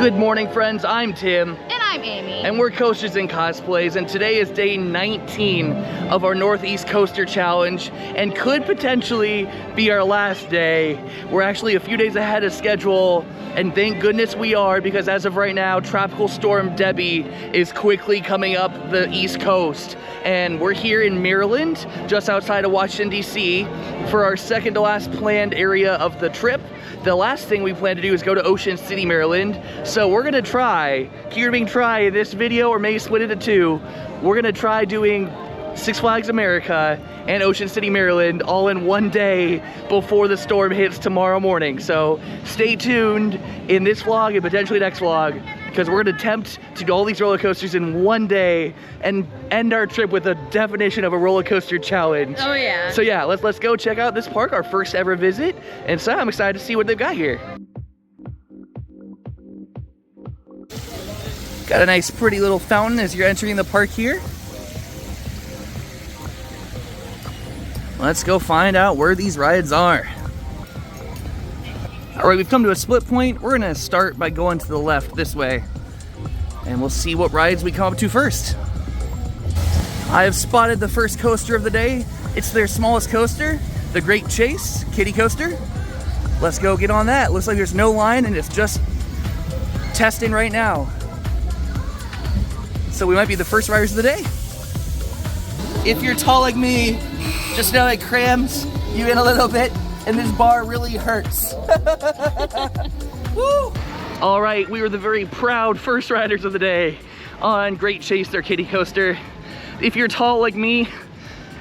Good morning, friends. I'm Tim. And I'm Amy. And we're Coasters and Cosplays, and today is day 19 of our Northeast Coaster Challenge, and could potentially be our last day. We're actually a few days ahead of schedule, and thank goodness we are, because as of right now, Tropical Storm Debbie is quickly coming up the East Coast. And we're here in Maryland, just outside of Washington, D.C., for our second to last planned area of the trip. The last thing we plan to do is go to Ocean City, Maryland. So we're gonna try, keyword try in this video, or maybe split it into two. We're gonna try doing Six Flags America and Ocean City, Maryland all in one day before the storm hits tomorrow morning. So stay tuned in this vlog and potentially next vlog, because we're gonna attempt to do all these roller coasters in one day and end our trip with a definition of a roller coaster challenge. Oh yeah. So yeah, let's go check out this park, our first ever visit. And so I'm excited to see what they've got here. Got a nice pretty little fountain as you're entering the park here. Let's go find out where these rides are. All right, we've come to a split point. We're gonna start by going to the left this way, and we'll see what rides we come up to first. I have spotted the first coaster of the day. It's their smallest coaster, the Great Chase Kiddie coaster. Let's go get on that. Looks like there's no line and it's just testing right now. So we might be the first riders of the day. If you're tall like me, just know it crams you in a little bit, and this bar really hurts. Woo! All right, we were the very proud first riders of the day on Great Chase, their kiddie coaster. If you're tall like me,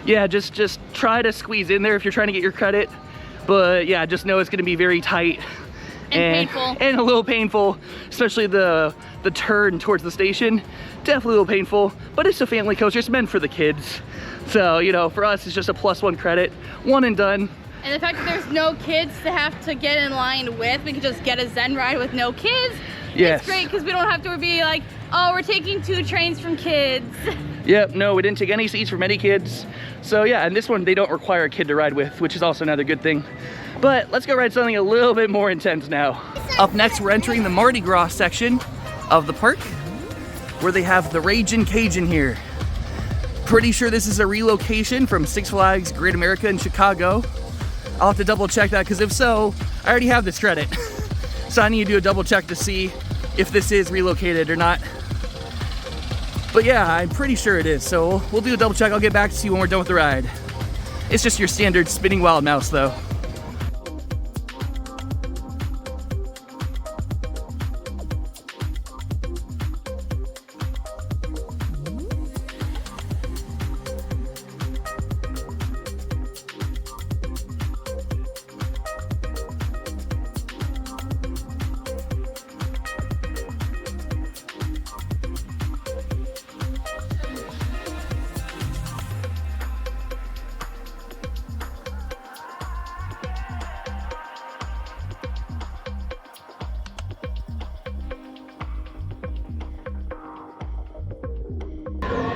yeah, just try to squeeze in there if you're trying to get your credit. But yeah, just know it's gonna be very tight and painful. And a little painful, especially the turn towards the station. Definitely a little painful, but it's a family coaster. It's meant for the kids. So, you know, for us, it's just a +1 credit, one and done. And the fact that there's no kids to have to get in line with, we can just get a Zen ride with no kids. Yes. It's great because we don't have to be like, oh, we're taking 2 trains from kids. Yep, no, we didn't take any seats from any kids. So yeah, and this one, they don't require a kid to ride with, which is also another good thing. But let's go ride something a little bit more intense now. Up next, we're entering the Mardi Gras section of the park, where they have the Ragin Cajun here. Pretty sure this is a relocation from Six Flags Great America in Chicago. I'll have to double check that, because if so, I already have this credit. So I need to do a double check to see if this is relocated or not. But yeah, I'm pretty sure it is. So we'll do a double check. I'll get back to you when we're done with the ride. It's just your standard spinning wild mouse though.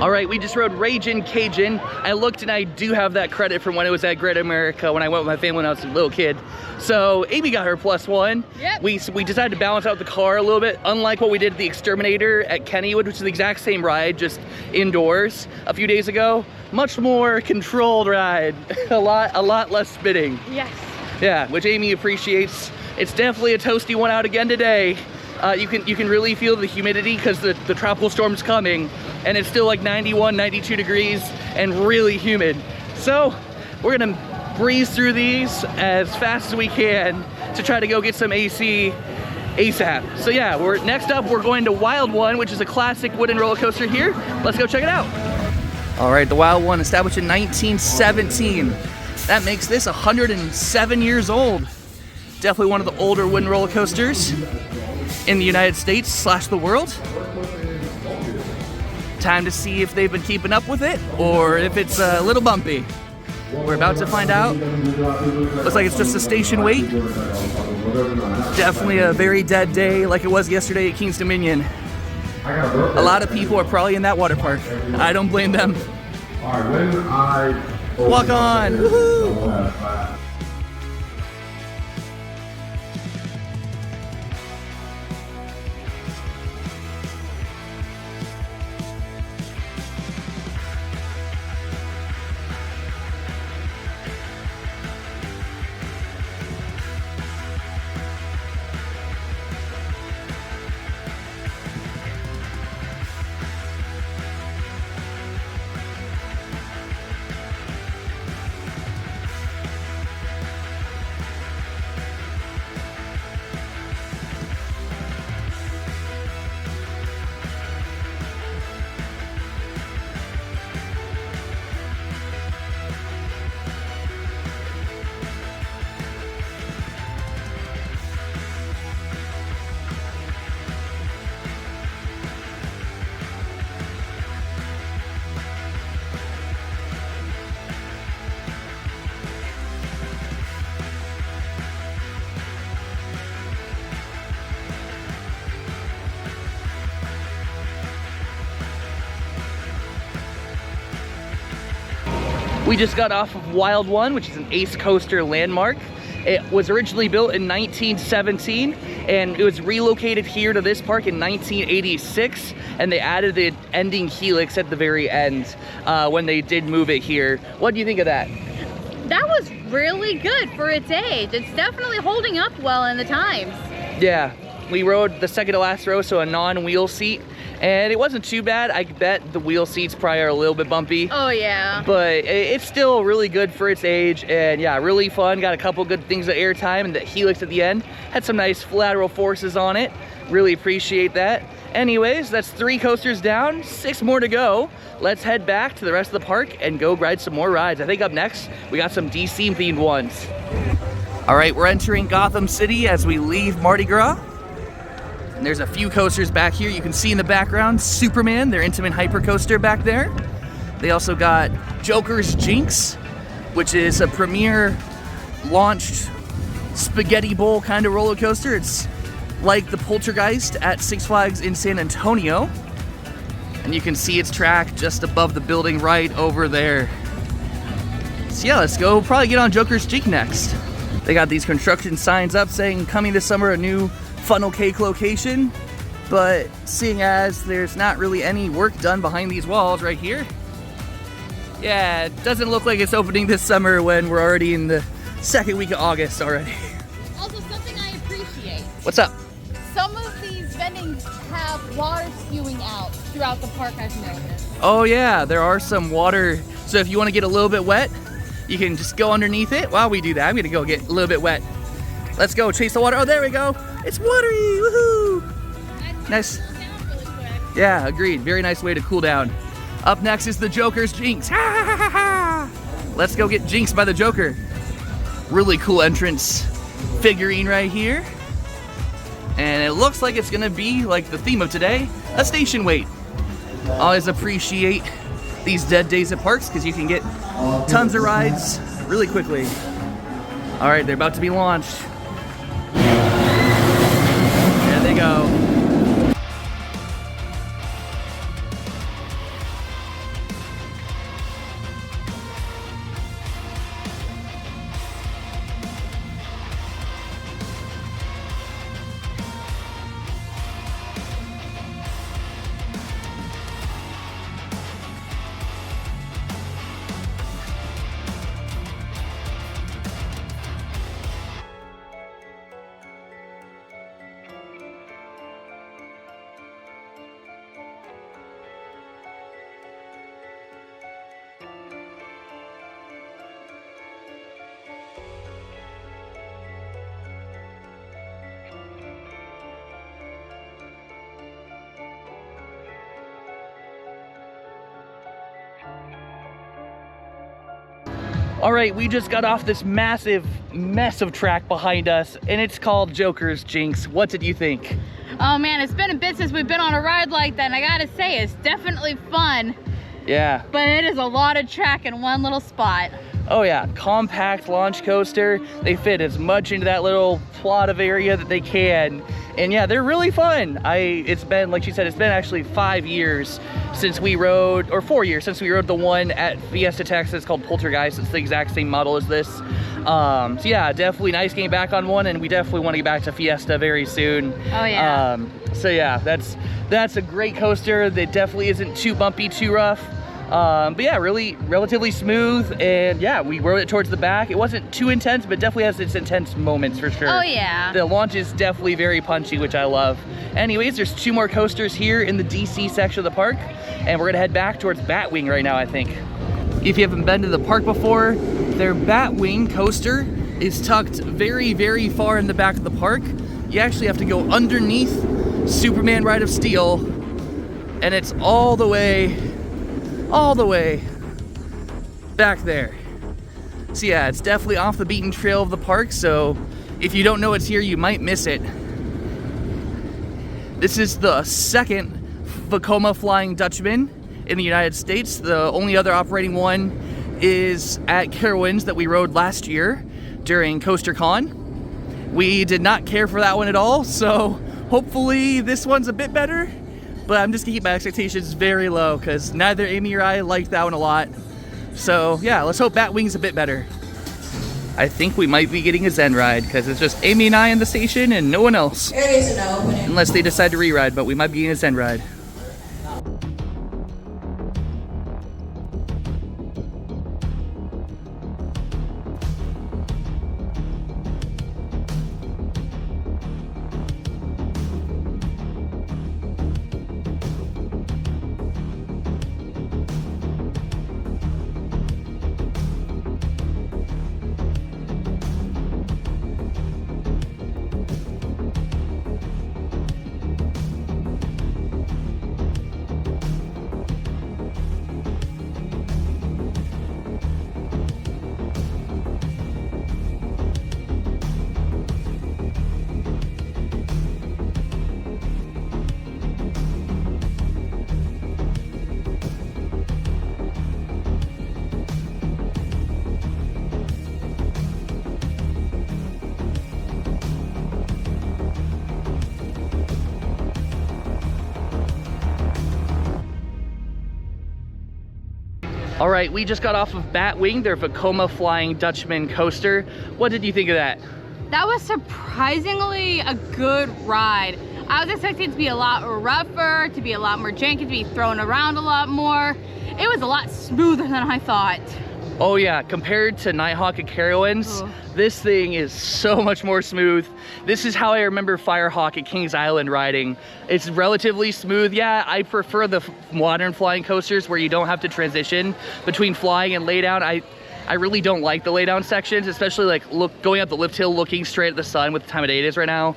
All right, we just rode Ragin Cajun. I looked and I do have that credit from when it was at Great America when I went with my family when I was a little kid. So Amy got her +1. Yep. We decided to balance out the car a little bit, unlike what we did at the Exterminator at Kennywood, which is the exact same ride, just indoors a few days ago. Much more controlled ride, a lot less spinning. Yes. Yeah, which Amy appreciates. It's definitely a toasty one out again today. You can really feel the humidity because the tropical storm's coming, and it's still like 91, 92 degrees and really humid. So we're gonna breeze through these as fast as we can to try to go get some AC ASAP. So yeah, next up we're going to Wild One, which is a classic wooden roller coaster here. Let's go check it out. All right, the Wild One, established in 1917. That makes this 107 years old. Definitely one of the older wooden roller coasters in the United States / the world. Time to see if they've been keeping up with it or if it's a little bumpy. We're about to find out. Looks like it's just a station wait. Definitely a very dead day like it was yesterday at King's Dominion. A lot of people are probably in that water park. I don't blame them. Walk on. Woohoo! We just got off of Wild One, which is an Ace Coaster landmark. It was originally built in 1917, and it was relocated here to this park in 1986, and they added the ending helix at the very end when they did move it here. What do you think of that? That was really good for its age. It's definitely holding up well in the times. Yeah, we rode the second to last row, so a non-wheel seat, and it wasn't too bad. I bet the wheel seats probably are a little bit bumpy. Oh yeah. But it's still really good for its age, and yeah, really fun. Got a couple good things of airtime, and the helix at the end had some nice lateral forces on it. Really appreciate that. Anyways, that's 3 coasters down, 6 more to go. Let's head back to the rest of the park and go ride some more rides. I think up next, we got some DC themed ones. All right, we're entering Gotham City as we leave Mardi Gras. And there's a few coasters back here. You can see in the background, Superman, their Intamin Hyper Coaster back there. They also got Joker's Jinx, which is a premier launched spaghetti bowl kind of roller coaster. It's like the Poltergeist at Six Flags in San Antonio. And you can see its track just above the building right over there. So yeah, let's go probably get on Joker's Jinx next. They got these construction signs up saying coming this summer, a new funnel cake location. But seeing as there's not really any work done behind these walls right here, yeah, it doesn't look like it's opening this summer when we're already in the second week of August already. Also, something I appreciate. What's up? Some of these vendings have water spewing out throughout the park, I've noticed. Oh yeah, there are some water. So if you want to get a little bit wet, you can just go underneath it. While we do that, I'm gonna go get a little bit wet. Let's go chase the water. Oh, there we go. It's watery, woohoo! Nice. Really quick. Yeah, agreed. Very nice way to cool down. Up next is the Joker's Jinx. Ha, ha, ha, ha. Let's go get Jinx by the Joker. Really cool entrance figurine right here. And it looks like it's gonna be like the theme of today, a station wait. Always appreciate these dead days at parks because you can get tons of rides really quickly. All right, they're about to be launched. There they go. All right, we just got off this massive mess of track behind us, and it's called Joker's Jinx. What did you think? Oh man, it's been a bit since we've been on a ride like that, and I gotta say, it's definitely fun. Yeah. But it is a lot of track in one little spot. Oh yeah, compact launch coaster. They fit as much into that little plot of area that they can. And yeah, they're really fun. It's been, like she said, it's been actually 5 years since we rode, or 4 years since we rode the one at Fiesta, Texas called Poltergeist. It's the exact same model as this. So yeah, definitely nice getting back on one, and we definitely want to get back to Fiesta very soon. Oh yeah. So yeah, that's a great coaster. That definitely isn't too bumpy, too rough. But yeah, really relatively smooth, and yeah, we rode it towards the back. It wasn't too intense, but definitely has its intense moments for sure. Oh yeah. The launch is definitely very punchy, which I love. Anyways, there's 2 more coasters here in the DC section of the park, and we're gonna head back towards Batwing right now, I think. If you haven't been to the park before, their Batwing coaster is tucked very, very far in the back of the park. You actually have to go underneath Superman Ride of Steel, and it's all the way back there. So yeah, it's definitely off the beaten trail of the park, so if you don't know it's here, you might miss it. This is the second Vekoma Flying Dutchman in the United States. The only other operating one is at Carowinds that we rode last year during CoasterCon. We did not care for that one at all, so hopefully this one's a bit better. But I'm just gonna keep my expectations very low because neither Amy or I liked that one a lot. So yeah, let's hope Batwing's a bit better. I think we might be getting a Zen ride because it's just Amy and I in the station and no one else. There is an opening. Unless they decide to re-ride, but we might be getting a Zen ride. All right, we just got off of Batwing, their Vekoma Flying Dutchman coaster. What did you think of that? That was surprisingly a good ride. I was expecting it to be a lot rougher, to be a lot more janky, to be thrown around a lot more. It was a lot smoother than I thought. Oh yeah, compared to Nighthawk and Carowinds, this thing is so much more smooth. This is how I remember Firehawk at Kings Island riding. It's relatively smooth. Yeah, I prefer the modern flying coasters where you don't have to transition between flying and laydown. I really don't like the laydown sections, especially like going up the lift hill looking straight at the sun with the time of day it is right now.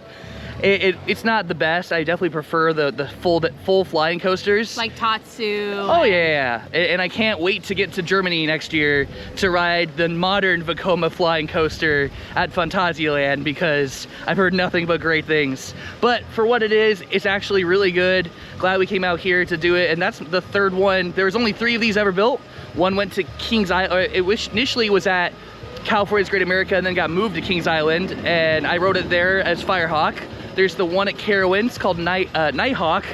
It's not the best. I definitely prefer the full flying coasters. Like Tatsu. Oh yeah. And I can't wait to get to Germany next year to ride the modern Vekoma flying coaster at Phantasialand because I've heard nothing but great things. But for what it is, it's actually really good. Glad we came out here to do it. And that's the third one. There was only 3 of these ever built. One went to Kings Island. It initially was at California's Great America and then got moved to Kings Island. And I rode it there as Firehawk. There's the one at Carowinds called Nighthawk,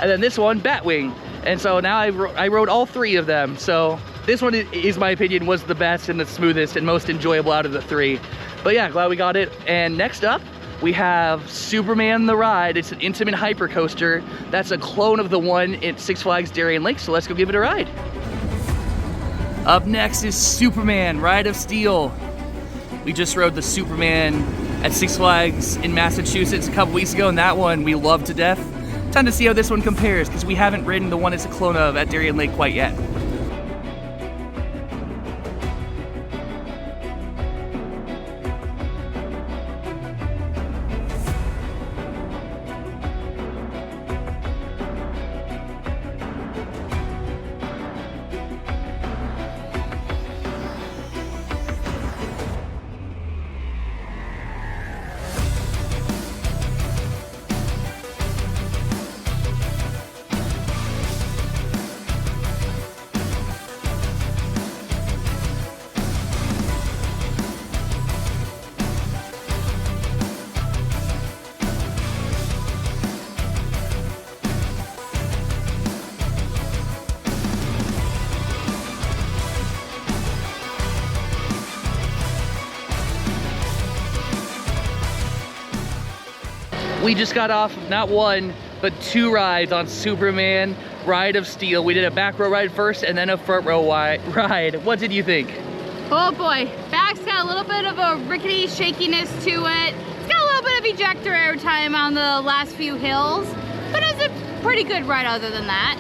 and then this one, Batwing. And so now I rode all 3 of them. So this one is my opinion was the best and the smoothest and most enjoyable out of the 3. But yeah, glad we got it. And next up, we have Superman the Ride. It's an Intamin hyper coaster. That's a clone of the one at Six Flags Darien Lake. So let's go give it a ride. Up next is Superman Ride of Steel. We just rode the Superman at Six Flags in Massachusetts a couple weeks ago, and that one we loved to death. Time to see how this one compares, because we haven't ridden the one it's a clone of at Darien Lake quite yet. We just got off not 1, but 2 rides on Superman Ride of Steel. We did a back row ride first and then a front row ride. What did you think? Oh boy, back's got a little bit of a rickety shakiness to it. It's got a little bit of ejector air time on the last few hills, but it's a pretty good ride other than that.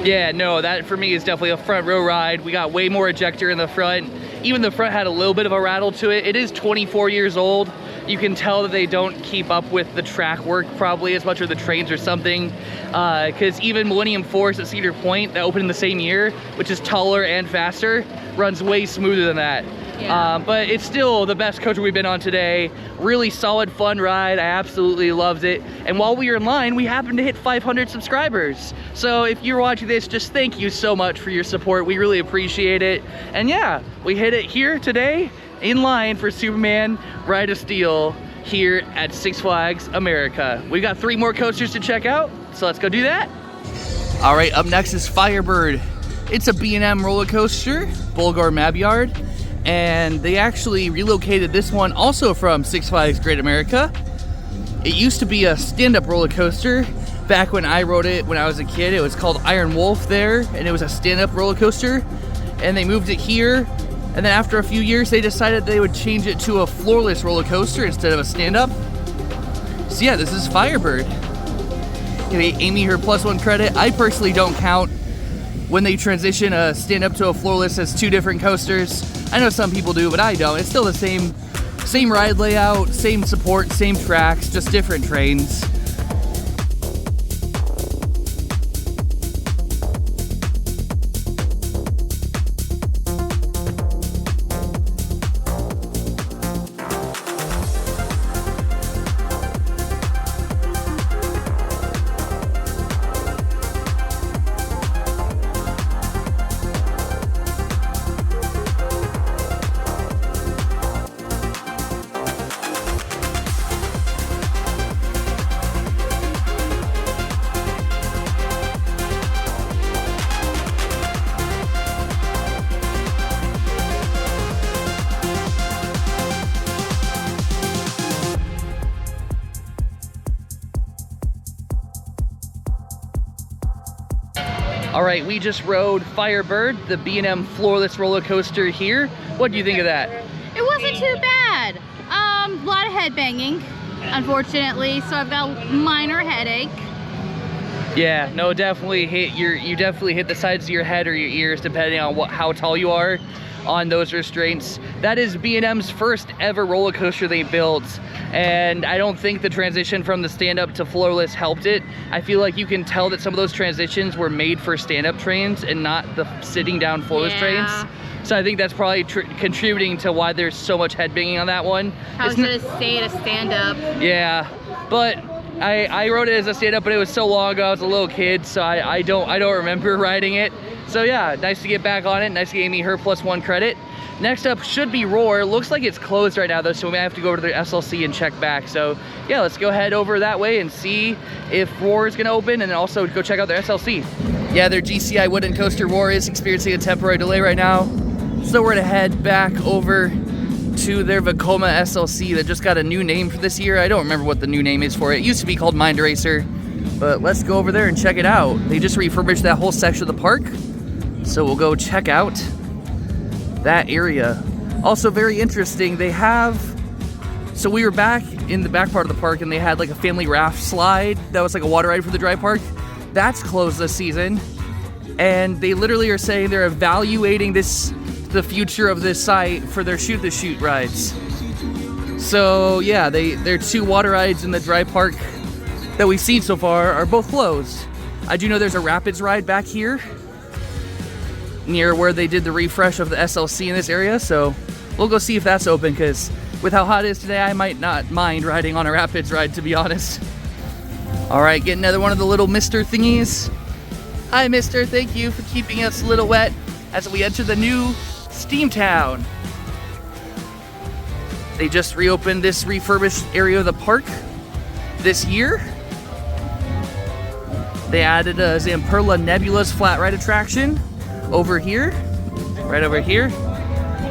Yeah, no, that for me is definitely a front row ride. We got way more ejector in the front. Even the front had a little bit of a rattle to it. It is 24 years old. You can tell that they don't keep up with the track work probably as much, or the trains or something. Because even Millennium Force at Cedar Point that opened in the same year, which is taller and faster, runs way smoother than that. Yeah. But it's still the best coaster we've been on today. Really solid, fun ride. I absolutely loved it. And while we were in line, we happened to hit 500 subscribers. So if you're watching this, just thank you so much for your support. We really appreciate it. And yeah, we hit it here today in line for Superman Ride of Steel here at Six Flags America. We've got 3 more coasters to check out, so let's go do that. All right, up next is Firebird. It's a B&M roller coaster, Bulgar Mabyard, and they actually relocated this one also from Six Flags Great America. It used to be a stand-up roller coaster. Back when I rode it when I was a kid, it was called Iron Wolf there, and it was a stand-up roller coaster. And they moved it here, and then after a few years, they decided they would change it to a floorless roller coaster instead of a stand-up. So yeah, this is Firebird. Give Amy her +1 credit. I personally don't count when they transition a stand-up to a floorless as two different coasters. I know some people do, but I don't. It's still the same ride layout, same support, same tracks, just different trains. All right, we just rode Firebird, the B&M floorless roller coaster here. What do you think of that? It wasn't too bad. A lot of head banging, unfortunately, so I've got a minor headache. Yeah, no, definitely you definitely hit the sides of your head or your ears depending on how tall you are on those restraints. That is B&M's first ever roller coaster they built, and I don't think the transition from the stand-up to floorless helped it. I feel like you can tell that some of those transitions were made for stand-up trains and not the sitting down floorless trains. So I think that's probably contributing to why there's so much head banging on that one. I was gonna say to stand-up. Yeah, but I rode it as a stand-up, but it was so long ago. I was a little kid, so I don't remember riding it. So yeah, nice to get back on it. Nice to give me her +1 credit. Next up should be Roar. Looks like it's closed right now though, so we might have to go over to the SLC and check back. So yeah, let's go head over that way and see if Roar is gonna open, and then also go check out their SLC. Yeah, their GCI wooden coaster Roar is experiencing a temporary delay right now. So we're gonna head back over to their Vekoma SLC that just got a new name for this year. I don't remember what the new name is for it. It used to be called Mind Racer, but let's go over there and check it out. They just refurbished that whole section of the park, so we'll go check out that area. Also very interesting, they have, so we were back in the back part of the park and they had like a family raft slide that was like a water ride for the dry park. That's closed this season, and they literally are saying they're evaluating the future of this site for their Shoot the Chute rides. So yeah, their two water rides in the dry park that we've seen so far are both closed. I do know there's a rapids ride back here near where they did the refresh of the SLC in this area, so we'll go see if that's open, because with how hot it is today, I might not mind riding on a rapids ride, to be honest. All right, get another one of the little mister thingies. Hi mister, thank you for keeping us a little wet as we enter the new Steamtown. They just reopened this refurbished area of the park this year. They added a Zamperla Nebula's flat ride attraction over here, right over here.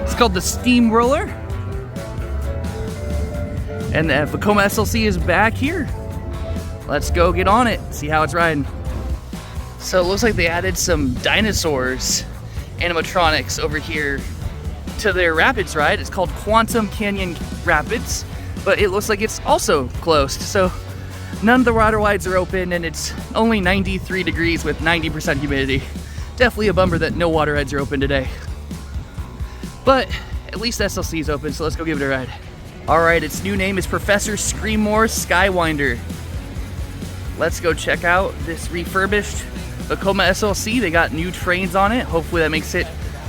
It's called the Steam Roller. And the Vekoma SLC is back here. Let's go get on it, see how it's riding. So it looks like they added some dinosaurs animatronics over here to their Rapids ride. It's called Quantum Canyon Rapids, but it looks like it's also closed. So none of the water rides are open, and it's only 93 degrees with 90% humidity. Definitely a bummer that no water rides are open today. But at least SLC is open, so let's go give it a ride. All right, its new name is Professor Screamore Skywinder. Let's go check out this refurbished Vekoma SLC. They got new trains on it. Hopefully that makes it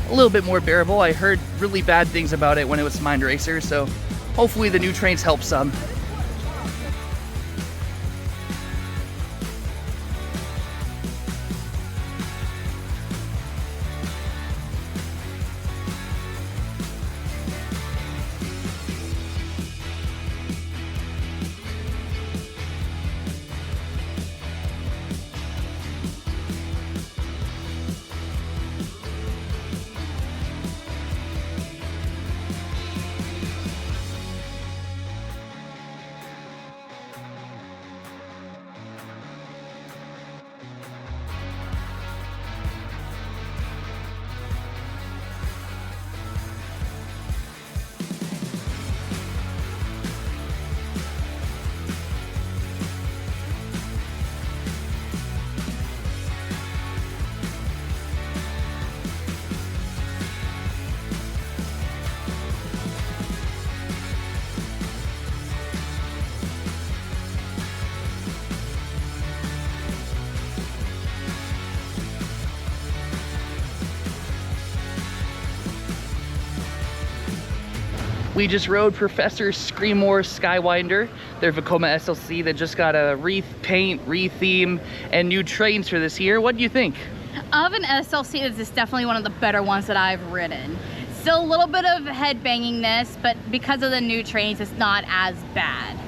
a little bit more bearable. I heard really bad things about it when it was Mind Racer, so hopefully the new trains help some. we just rode Professor Screamore Skywinder, their Vekoma SLC that just got a repaint, retheme, and new trains for this year. What do you think? Of an SLC, this is definitely one of the better ones that I've ridden. Still a little bit of head bangingness, but because of the new trains, it's not as bad.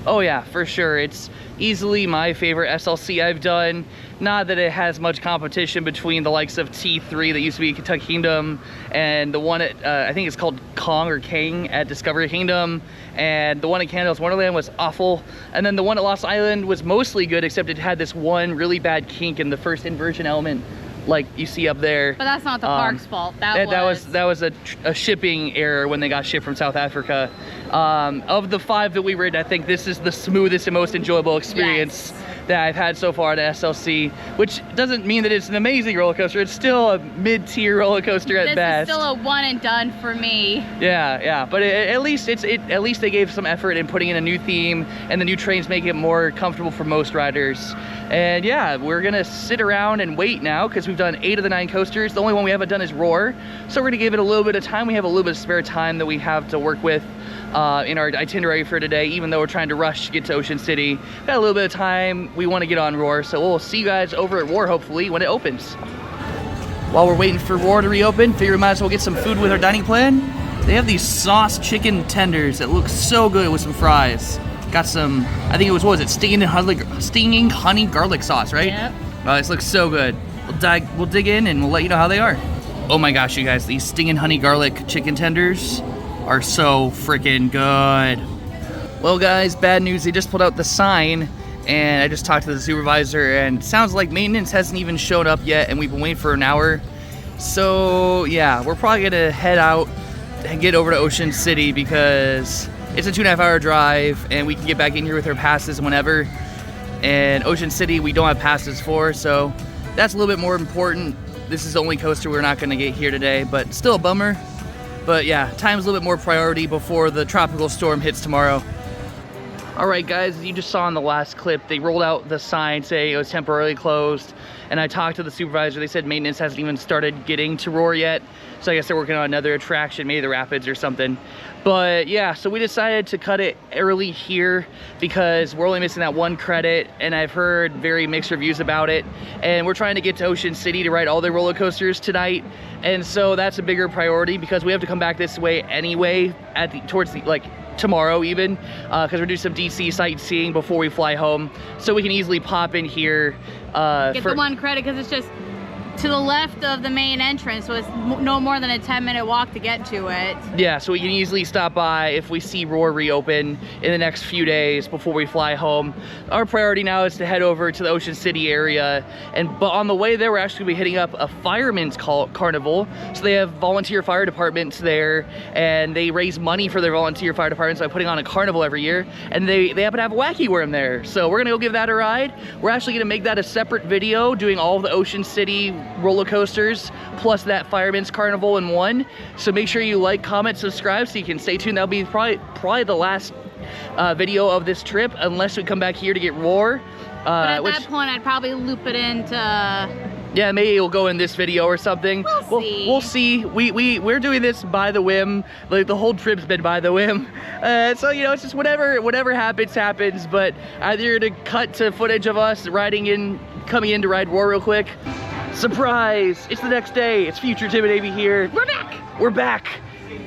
Oh yeah, for sure. It's easily my favorite SLC I've done. Not that it has much competition between the likes of T3 that used to be Kentucky Kingdom and the one at, I think it's called Kong or Kang at Discovery Kingdom, and the one at Canada's Wonderland was awful, and then the one at Lost Island was mostly good, except it had this one really bad kink in the first inversion element, like you see up there. But that's not the park's fault. That was a shipping error when they got shipped from South Africa. Of the 5 that we rid, I think this is the smoothest and most enjoyable experience that I've had so far at SLC, which doesn't mean that it's an amazing roller coaster. It's still a mid-tier roller coaster at best. This is still a one and done for me. Yeah, but at least they gave some effort in putting in a new theme, and the new trains make it more comfortable for most riders. And yeah, we're gonna sit around and wait now because we've done 8 of the 9 coasters. The only one we haven't done is Roar, so we're gonna give it a little bit of time. We have a little bit of spare time that we have to work with in our itinerary for today, even though we're trying to rush to get to Ocean City. Got a little bit of time. We want to get on Roar, so we'll see you guys over at Roar hopefully when it opens. While we're waiting for Roar to reopen, figure we might as well get some food with our dining plan. They have these sauce chicken tenders that look so good with some fries. Got some, I think it was, what was it, stinging honey garlic sauce, right? Yep. Oh, this looks so good. We'll dig in and we'll let you know how they are. Oh my gosh, you guys, these stinging honey garlic chicken tenders are so freaking good. Well guys, bad news, they just pulled out the sign and I just talked to the supervisor and it sounds like maintenance hasn't even shown up yet and we've been waiting for an hour. So yeah, we're probably gonna head out and get over to Ocean City because it's a 2.5 hour drive and we can get back in here with our passes whenever. And Ocean City we don't have passes for, so that's a little bit more important. This is the only coaster we're not gonna get here today, but still a bummer. But yeah, time's a little bit more priority before the tropical storm hits tomorrow. All right guys, as you just saw in the last clip, they rolled out the sign saying it was temporarily closed. And I talked to the supervisor, they said maintenance hasn't even started getting to Roar yet. So I guess they're working on another attraction, maybe the Rapids or something. But yeah, so we decided to cut it early here because we're only missing that 1 credit and I've heard very mixed reviews about it. And we're trying to get to Ocean City to ride all the roller coasters tonight. And so that's a bigger priority because we have to come back this way anyway towards tomorrow even, because we're doing some DC sightseeing before we fly home. So we can easily pop in here. Get the 1 credit because it's just to the left of the main entrance, so it's no more than a 10-minute walk to get to it. Yeah, so we can easily stop by if we see Roar reopen in the next few days before we fly home. Our priority now is to head over to the Ocean City area, but on the way there we're actually going to be hitting up a fireman's carnival. So they have volunteer fire departments there and they raise money for their volunteer fire departments by putting on a carnival every year, and they happen to have a wacky worm there. So we're gonna go give that a ride. We're actually gonna make that a separate video doing all of the Ocean City roller coasters plus that fireman's carnival in one. So make sure you like, comment, subscribe so you can stay tuned. That'll be probably the last video of this trip unless we come back here to get Roar. But at that point I'd probably loop it into, yeah, maybe it'll go in this video or something. We'll see. We're doing this by the whim. Like the whole trip's been by the whim. So you know, it's just whatever happens. But either to cut to footage of us coming in to ride Roar real quick. Surprise! It's the next day. It's future Tim and Amy here. We're back! We're back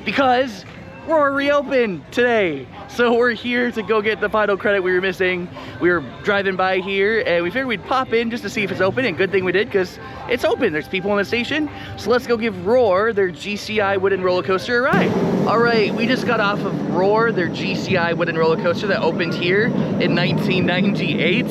because Roar reopened today. So we're here to go get the final credit we were missing. We were driving by here and we figured we'd pop in just to see if it's open, and good thing we did because it's open. There's people on the station. So let's go give Roar their GCI wooden roller coaster a ride. All right, we just got off of Roar, their GCI wooden roller coaster that opened here in 1998.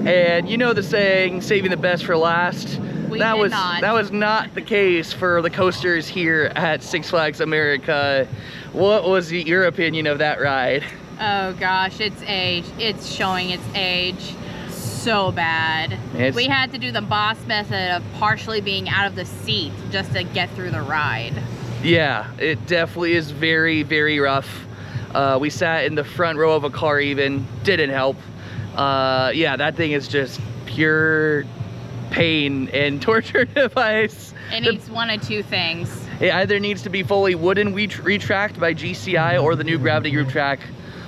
And you know the saying, saving the best for last. That was not the case for the coasters here at Six Flags America. What was your opinion of that ride? Oh gosh, it's showing its age so bad. We had to do the boss method of partially being out of the seat just to get through the ride. Yeah, it definitely is very, very rough. We sat in the front row of a car even, didn't help. Yeah, that thing is just pure pain and torture device. It needs one of two things. It either needs to be fully wooden retracked by GCI or the new gravity group track,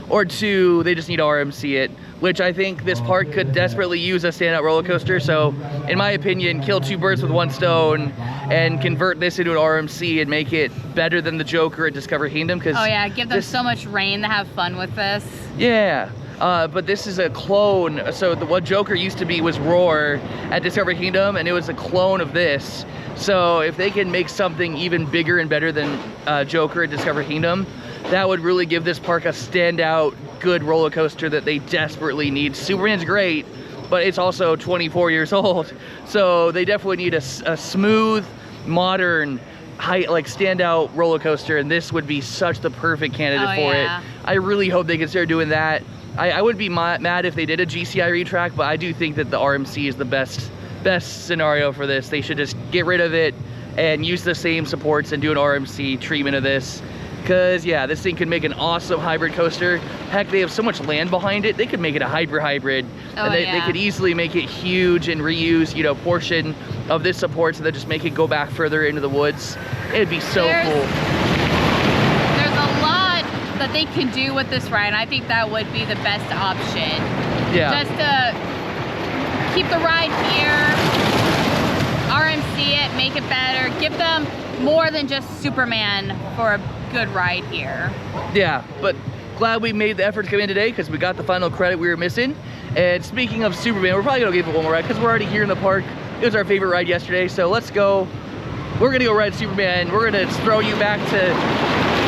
or 2, they just need to RMC it, which I think this park could desperately use a standout roller coaster. So in my opinion, kill 2 birds with 1 stone and convert this into an RMC and make it better than the Joker at Discover Kingdom. Oh yeah, give them so much rain to have fun with this. Yeah. But this is a clone. So what Joker used to be was Roar at Discover Kingdom, and it was a clone of this. So if they can make something even bigger and better than Joker at Discover Kingdom, that would really give this park a standout, good roller coaster that they desperately need. Superman's great, but it's also 24 years old. So they definitely need a smooth, modern, standout roller coaster, and this would be such the perfect candidate for it. I really hope they can start doing that. I wouldn't be mad if they did a GCI retrack, but I do think that the RMC is the best scenario for this. They should just get rid of it and use the same supports and do an RMC treatment of this. Because yeah, this thing could make an awesome hybrid coaster. Heck, they have so much land behind it, they could make it a hybrid. And they could easily make it huge and reuse, you know, portion of this support, so they just make it go back further into the woods. It'd be so cool. There's a lot that they can do with this ride, and I think that would be the best option. Yeah. Just to keep the ride here, RMC it, make it better, give them more than just Superman for a good ride here. Yeah, but glad we made the effort to come in today because we got the final credit we were missing. And speaking of Superman, we're probably gonna give it one more ride because we're already here in the park. It was our favorite ride yesterday, so let's go. We're gonna go ride Superman. We're gonna throw you back to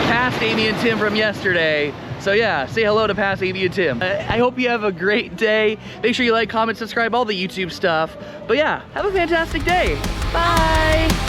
past Amy and Tim from yesterday. So yeah, say hello to past Amy and Tim. I hope you have a great day. Make sure you like, comment, subscribe, all the YouTube stuff. But yeah, have a fantastic day. Bye.